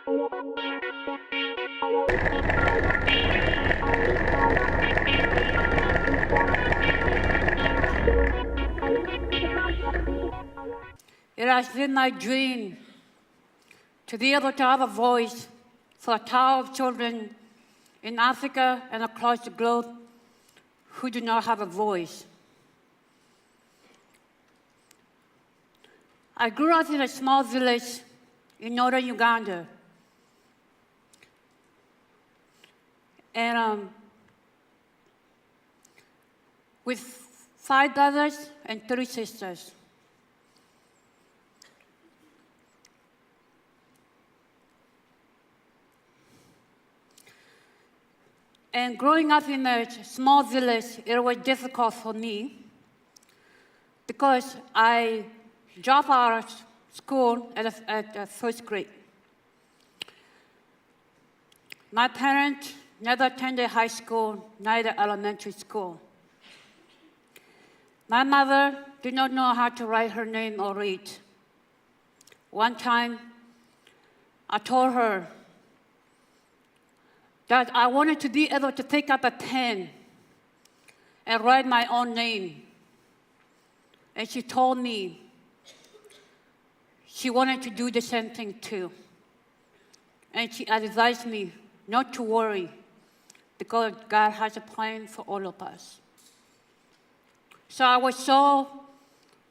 It has been my dream to be able to have a voice for a tower of children in Africa and across the globe who do not have a voice. I grew up in a small village in Northern Uganda. And with 5 brothers and 3 sisters. And growing up in a small village, it was difficult for me because I dropped out of school at first grade. My parents never attended high school, neither elementary school. My mother did not know how to write her name or read. One time, I told her that I wanted to be able to pick up a pen and write my own name. And she told me she wanted to do the same thing too. And she advised me not to worry because God has a plan for all of us. So I was so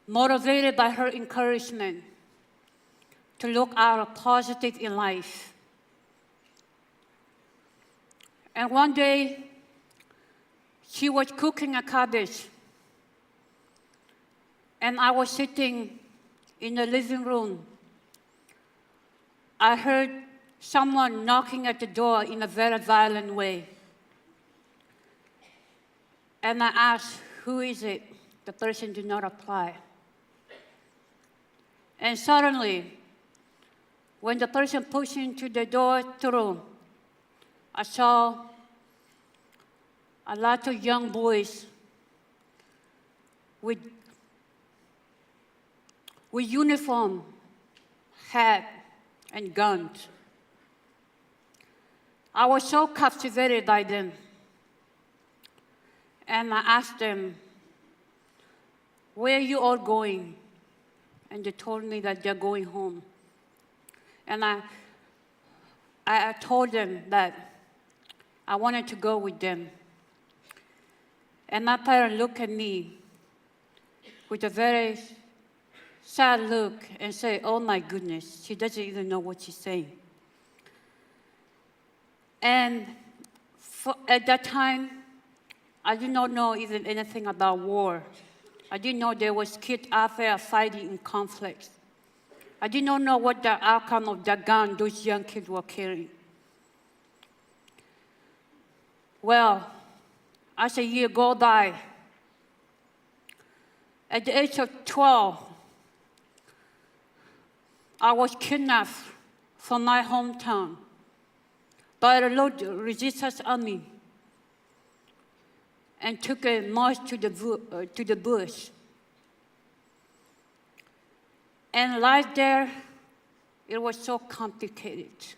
motivated by her encouragement to look out positive in life. And one day, she was cooking a cabbage, and I was sitting in the living room. I heard someone knocking at the door in a very violent way. And I asked, "Who is it?" The person did not reply. And suddenly, when the person pushed into the door through, I saw a lot of young boys with uniform, hat, and guns. I was so captivated by them. And I asked them, "Where are you all going?" And they told me that they're going home. And I told them that I wanted to go with them. And my parents looked at me with a very sad look and said, "Oh my goodness, she doesn't even know what she's saying." And at that time, I did not know even anything about war. I didn't know there was kids out there fighting in conflicts. I did not know what the outcome of the gun those young kids were carrying. Well, as a year go by, at the age of 12, I was kidnapped from my hometown by the Lord Resistance Army and took a march to the bush. And life there, it was so complicated.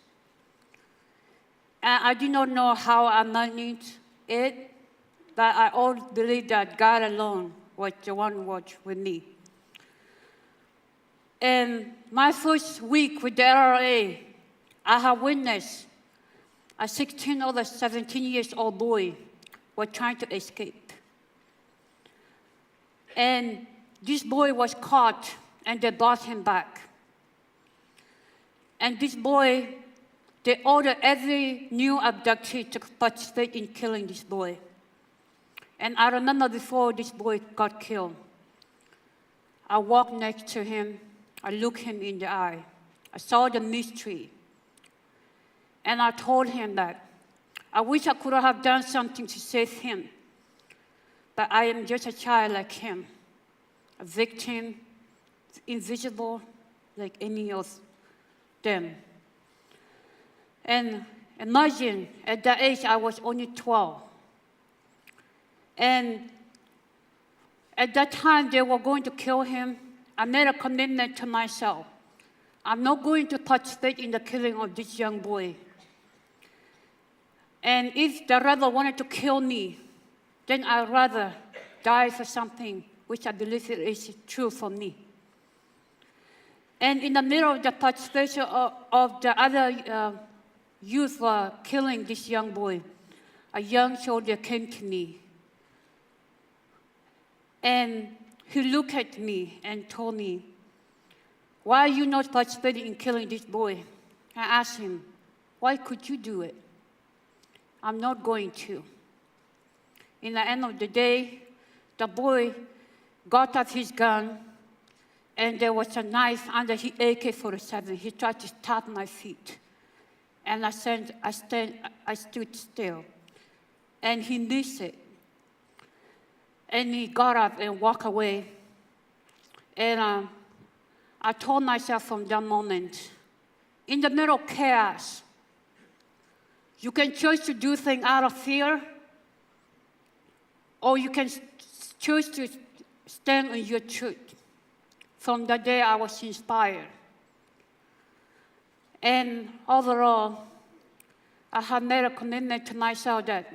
And I did not know how I managed it, but I always believed that God alone was the one who was with me. And my first week with the LRA, I have witnessed a 16 or 17 years old boy was trying to escape. And this boy was caught, and they brought him back. And this boy, they ordered every new abductee to participate in killing this boy. And I remember before this boy got killed, I walked next to him, I looked him in the eye, I saw the mystery, and I told him that I wish I could have done something to save him, but I am just a child like him, a victim, invisible like any of them. And imagine, at that age, I was only 12. And at that time, they were going to kill him. I made a commitment to myself I'm not going to participate in the killing of this young boy. And if the rebel wanted to kill me, then I'd rather die for something which I believe is true for me. And in the middle of the participation of the other youth killing this young boy, a young soldier came to me. And he looked at me and told me, "Why are you not participating in killing this boy?" I asked him, "Why could you do it?" "I'm not going to." In the end of the day, the boy got out his gun, and there was a knife under his AK-47. He tried to stab my feet. And I stood still. And he missed it. And he got up and walked away. And I told myself from that moment, in the middle of chaos, you can choose to do things out of fear, or you can choose to stand on your truth. From that day, I was inspired. And overall, I have made a commitment to myself that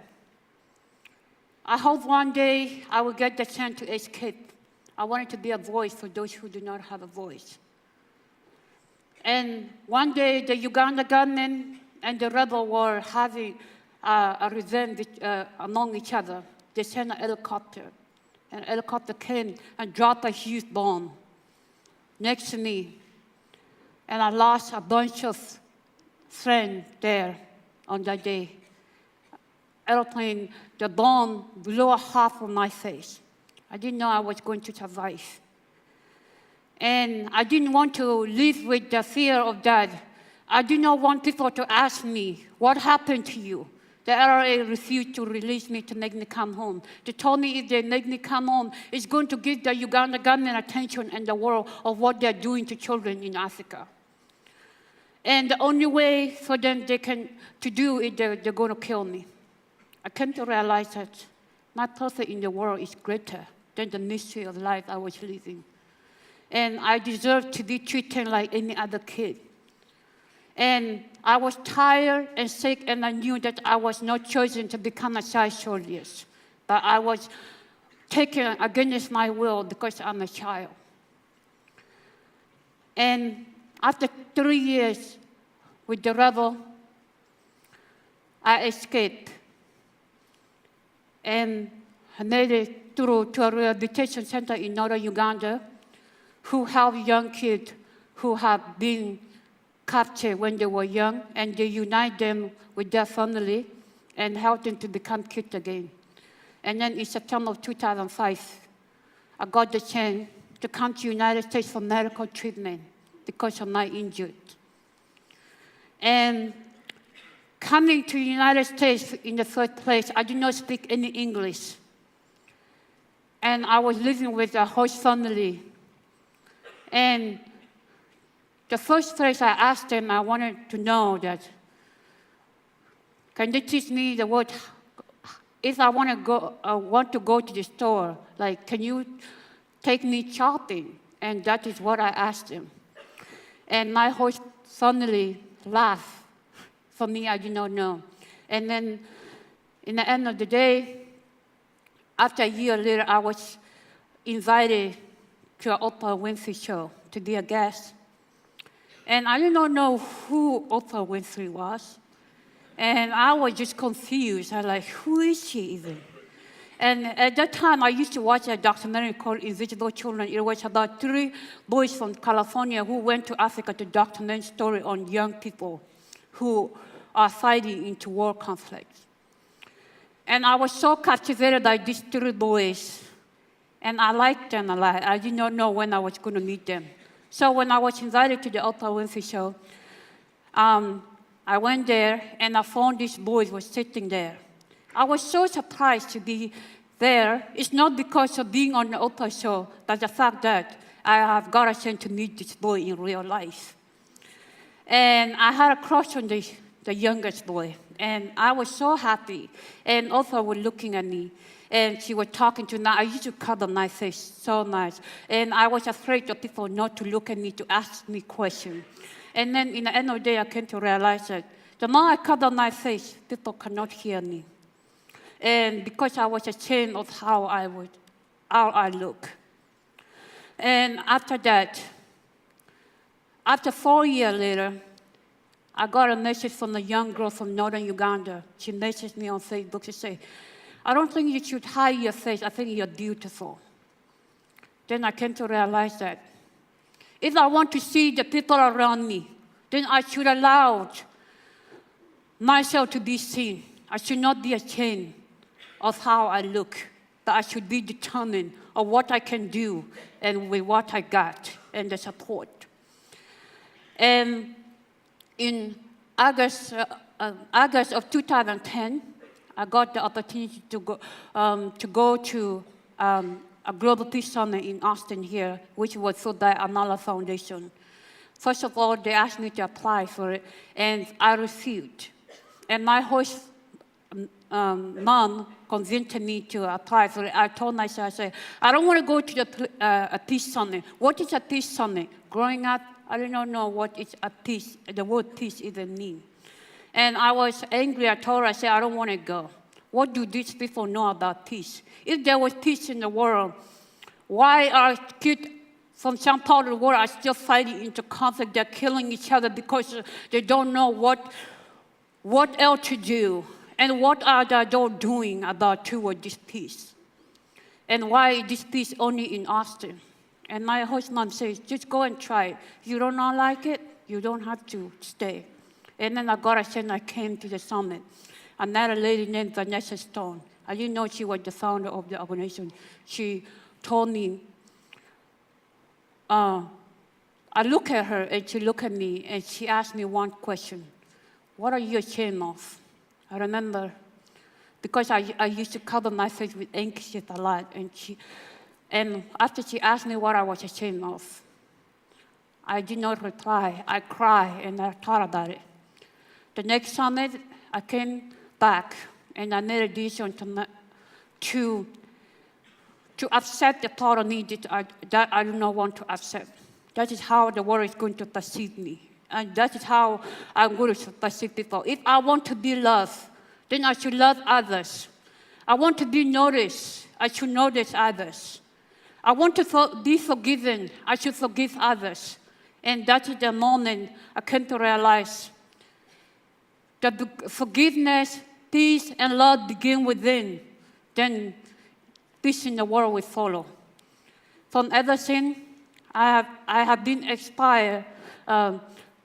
I hope one day I will get the chance to escape. I wanted to be a voice for those who do not have a voice. And one day, the Uganda government and the rebel were having a revenge among each other. They sent an helicopter. And a helicopter came and dropped a huge bomb next to me. And I lost a bunch of friends there on that day. Airplane, the bomb blew half of my face. I didn't know I was going to survive. And I didn't want to live with the fear of that. I did not want people to ask me, "What happened to you?" The LRA refused to release me to make me come home. They told me if they make me come home, it's going to give the Uganda government attention in the world of what they're doing to children in Africa. And the only way for them to do it, they're going to kill me. I came to realize that my purpose in the world is greater than the mystery of life I was living. And I deserve to be treated like any other kid. And I was tired and sick, and I knew that I was not chosen to become a child soldier. But I was taken against my will because I'm a child. And after 3 years with the rebel, I escaped. And I made it through to a rehabilitation center in Northern Uganda, who help young kids who have been captured when they were young, and they unite them with their family and help them to become kids again. And then in September of 2005, I got the chance to come to the United States for medical treatment because of my injury. And coming to the United States in the first place, I did not speak any English. And I was living with a host family. And the first place I asked them, I wanted to know that, can they teach me the word, if I want to go to the store, like, can you take me shopping? And that is what I asked them. And my host family laughed. For me, I did not know. And then, in the end of the day, after a year later, I was invited to an Oprah Winfrey Show to be a guest. And I did not know who Oprah Winfrey was. And I was just confused. I was like, who is she even? And at that time, I used to watch a documentary called Invisible Children. It was about 3 boys from California who went to Africa to document story on young people who are fighting into war conflicts. And I was so captivated by these 3 boys. And I liked them a lot. I did not know when I was going to meet them. So when I was invited to the Oprah Winfrey Show, I went there, and I found these boys were sitting there. I was so surprised to be there. It's not because of being on the Oprah Show, but the fact that I have got a chance to meet this boy in real life. And I had a crush on the youngest boy, and I was so happy. And Oprah was looking at me. And she was talking to me. I used to cut the nice face, so nice. And I was afraid of people not to look at me, to ask me questions. And then in the end of the day, I came to realize that the more I cut the nice face, people cannot hear me. And because I was ashamed of how I look. And after that, after 4 years later, I got a message from a young girl from Northern Uganda. She messaged me on Facebook to say, I don't think you should hide your face. I think you're beautiful. Then I came to realize that if I want to see the people around me, then I should allow myself to be seen. I should not be ashamed of how I look, but I should be determined of what I can do and with what I got and the support. And in August of 2010, I got the opportunity to go to a Global Peace Summit in Austin here, which was for the Amala Foundation. First of all, they asked me to apply for it, and I refused. And my host mom convinced me to apply for it. I told myself, I said, I don't want to go to a peace summit. What is a peace summit? Growing up, I did not know what is a peace, the word peace even mean. And I was angry. I told her, I said, I don't want to go. What do these people know about peace? If there was peace in the world, why are kids from some part of the world are still fighting into conflict? They're killing each other because they don't know what else to do. And what are they doing about toward this peace? And why is this peace only in Austin? And my host mom says, just go and try it. If you don't like it, you don't have to stay. And then I got a chance, I came to the summit. I met a lady named Vanessa Stone. I didn't know she was the founder of the organization. She told me, I looked at her and she looked at me and she asked me one question. What are you ashamed of? I remember, because I used to cover my face with anxious a lot. And after she asked me what I was ashamed of, I did not reply. I cried and I thought about it. The next summit, I came back and I made a decision to accept the part of me that I do not want to accept. That is how the world is going to perceive me. And that is how I'm going to perceive people. If I want to be loved, then I should love others. I want to be noticed. I should notice others. I want to be forgiven. I should forgive others. And that is the moment I came to realize that forgiveness, peace, and love begin within. Then peace in the world will follow. From ever since, I have been inspired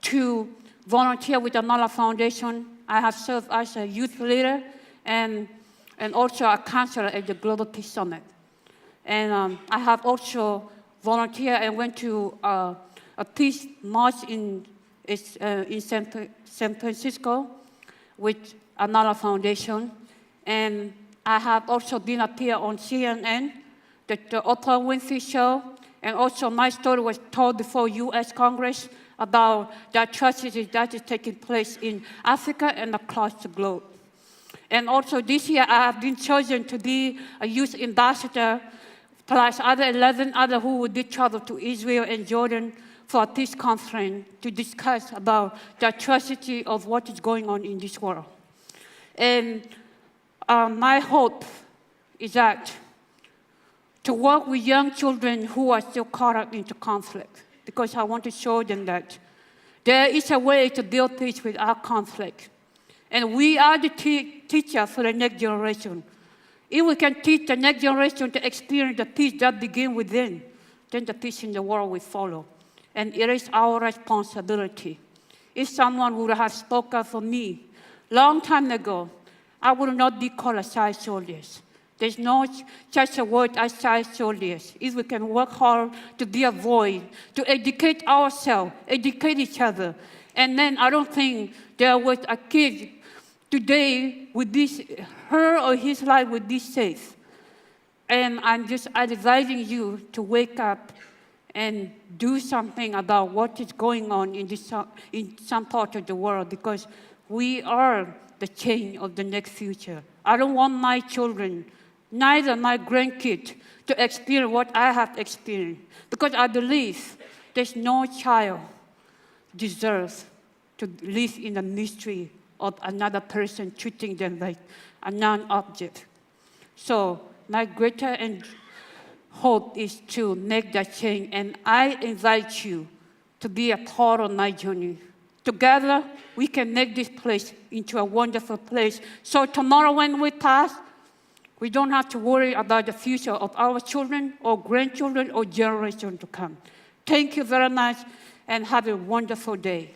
to volunteer with the Mala Foundation. I have served as a youth leader and also a counselor at the Global Peace Summit. And I have also volunteered and went to a peace march in San Francisco with another foundation. And I have also been appeared on CNN, the Oprah Winfrey Show, and also my story was told before US Congress about the atrocities that is taking place in Africa and across the globe. And also this year, I have been chosen to be a youth ambassador, plus 11 others who will be traveled to Israel and Jordan for a peace conference to discuss about the atrocity of what is going on in this world. And my hope is that to work with young children who are still caught up into conflict, because I want to show them that there is a way to build peace without conflict. And we are the teacher for the next generation. If we can teach the next generation to experience the peace that begins within, then the peace in the world will follow. And it is our responsibility. If someone would have spoken for me long time ago, I would not be called a child soldiers. There's no such a word as child soldiers. If we can work hard to be a voice, to educate ourselves, educate each other, and then I don't think there was a kid today with this, her or his life would be safe. And I'm just advising you to wake up and do something about what is going on in some part of the world, because we are the change of the next future. I don't want my children neither my grandkids to experience what I have experienced. Because I believe there's no child deserves to live in the mystery of another person treating them like a non-object. So my greater hope is to make that change, and I invite you to be a part of my journey. Together, we can make this place into a wonderful place. So tomorrow when we pass, we don't have to worry about the future of our children or grandchildren or generations to come. Thank you very much, and have a wonderful day.